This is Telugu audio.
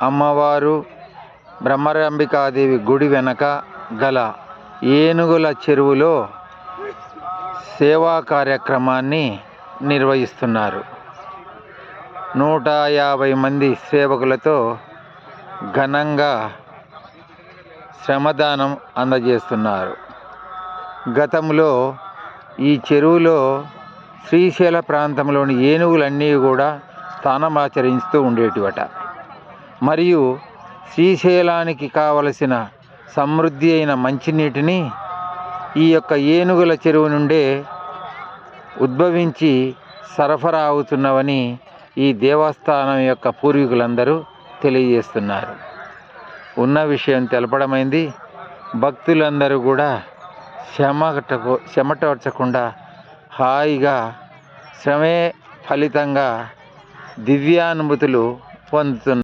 అమ్మవారు బ్రహ్మరాంబికాదేవి గుడి వెనక గల ఏనుగుల చెరువులో సేవా కార్యక్రమాన్ని నిర్వహిస్తున్నారు. 150 మంది సేవకులతో ఘనంగా శ్రమదానం అందజేస్తున్నారు. గతంలో ఈ చెరువులో శ్రీశైల ప్రాంతంలోని ఏనుగులన్నీ కూడా స్నానమాచరిస్తూ ఉండేటివట. మరియు శ్రీశైలానికి కావలసిన సమృద్ధి అయిన మంచినీటిని ఈ యొక్క ఏనుగుల చెరువు నుండే ఉద్భవించి సరఫరా అవుతున్నవని ఈ దేవస్థానం యొక్క పూర్వీకులందరూ తెలియజేస్తున్నారు. ఉన్న విషయం తెలపడమైంది. భక్తులందరూ కూడా చెమటోడ్చకుండా హాయిగా శ్రమే ఫలితంగా దివ్యానుభూతులు పొందుతున్నారు.